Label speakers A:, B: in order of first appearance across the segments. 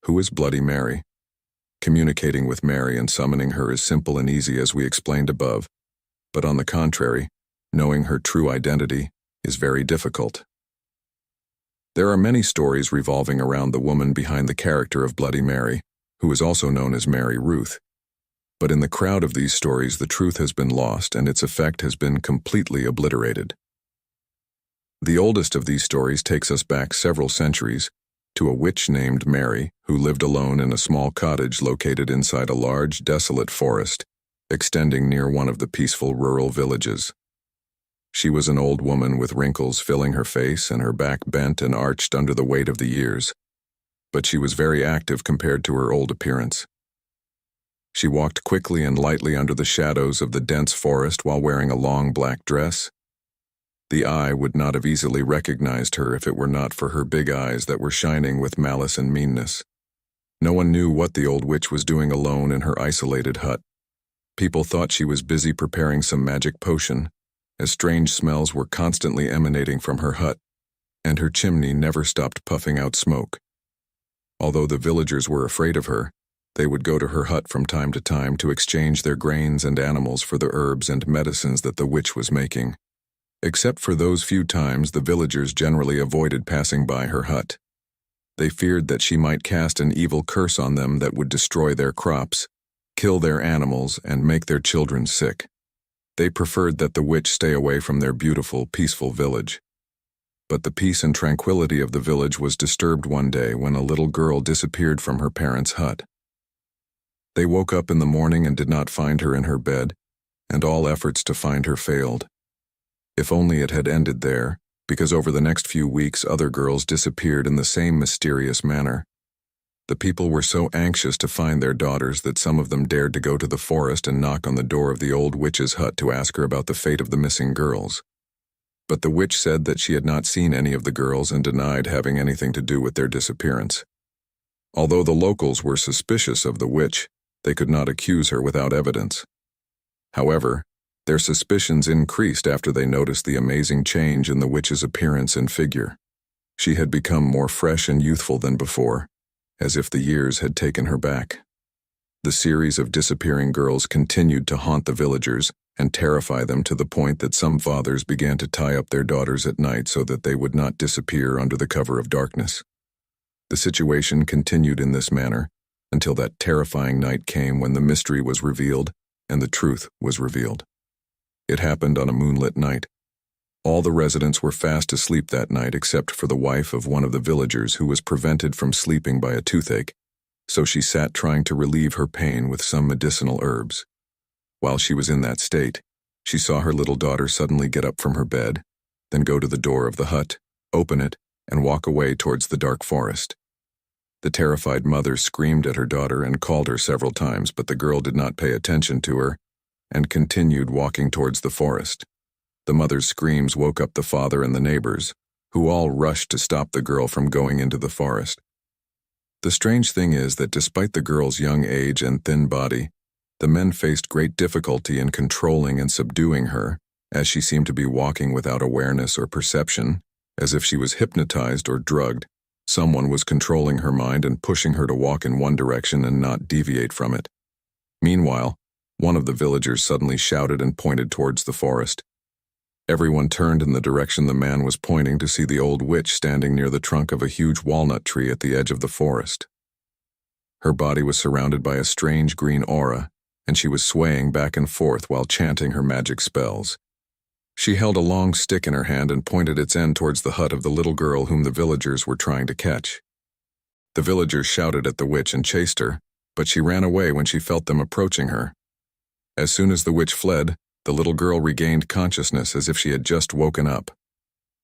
A: Who is Bloody Mary? Communicating with Mary and summoning her is simple and easy as we explained above, but on the contrary, knowing her true identity is very difficult. There are many stories revolving around the woman behind the character of Bloody Mary, who is also known as Mary Ruth. But in the crowd of these stories, the truth has been lost and its effect has been completely obliterated. The oldest of these stories takes us back several centuries to a witch named Mary who lived alone in a small cottage located inside a large, desolate forest, extending near one of the peaceful rural villages. She was an old woman with wrinkles filling her face and her back bent and arched under the weight of the years, but she was very active compared to her old appearance. She walked quickly and lightly under the shadows of the dense forest while wearing a long black dress. The eye would not have easily recognized her if it were not for her big eyes that were shining with malice and meanness. No one knew what the old witch was doing alone in her isolated hut. People thought she was busy preparing some magic potion, as strange smells were constantly emanating from her hut, and her chimney never stopped puffing out smoke. Although the villagers were afraid of her, they would go to her hut from time to time to exchange their grains and animals for the herbs and medicines that the witch was making. Except for those few times, the villagers generally avoided passing by her hut. They feared that she might cast an evil curse on them that would destroy their crops, kill their animals, and make their children sick. They preferred that the witch stay away from their beautiful, peaceful village. But the peace and tranquility of the village was disturbed one day when a little girl disappeared from her parents' hut. They woke up in the morning and did not find her in her bed, and all efforts to find her failed. If only it had ended there, because over the next few weeks other girls disappeared in the same mysterious manner. The people were so anxious to find their daughters that some of them dared to go to the forest and knock on the door of the old witch's hut to ask her about the fate of the missing girls. But the witch said that she had not seen any of the girls and denied having anything to do with their disappearance. Although the locals were suspicious of the witch, they could not accuse her without evidence. However, their suspicions increased after they noticed the amazing change in the witch's appearance and figure. She had become more fresh and youthful than before, as if the years had taken her back. The series of disappearing girls continued to haunt the villagers and terrify them to the point that some fathers began to tie up their daughters at night so that they would not disappear under the cover of darkness. The situation continued in this manner until that terrifying night came when the mystery was revealed and the truth was revealed. It happened on a moonlit night. All the residents were fast asleep that night except for the wife of one of the villagers who was prevented from sleeping by a toothache, so she sat trying to relieve her pain with some medicinal herbs. While she was in that state, she saw her little daughter suddenly get up from her bed, then go to the door of the hut, open it, and walk away towards the dark forest. The terrified mother screamed at her daughter and called her several times, but the girl did not pay attention to her and continued walking towards the forest. The mother's screams woke up the father and the neighbors, who all rushed to stop the girl from going into the forest. The strange thing is that despite the girl's young age and thin body, the men faced great difficulty in controlling and subduing her, as she seemed to be walking without awareness or perception, as if she was hypnotized or drugged. Someone was controlling her mind and pushing her to walk in one direction and not deviate from it. Meanwhile, one of the villagers suddenly shouted and pointed towards the forest. Everyone turned in the direction the man was pointing to see the old witch standing near the trunk of a huge walnut tree at the edge of the forest. Her body was surrounded by a strange green aura, and she was swaying back and forth while chanting her magic spells. She held a long stick in her hand and pointed its end towards the hut of the little girl whom the villagers were trying to catch. The villagers shouted at the witch and chased her, but she ran away when she felt them approaching her. As soon as the witch fled, the little girl regained consciousness as if she had just woken up.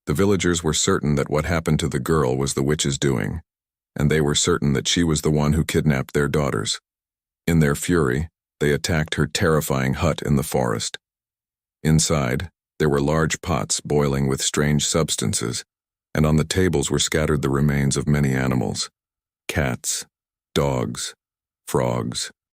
A: The villagers were certain that what happened to the girl was the witch's doing, and they were certain that she was the one who kidnapped their daughters. In their fury, they attacked her terrifying hut in the forest. Inside, there were large pots boiling with strange substances, and on the tables were scattered the remains of many animals: cats, dogs, frogs,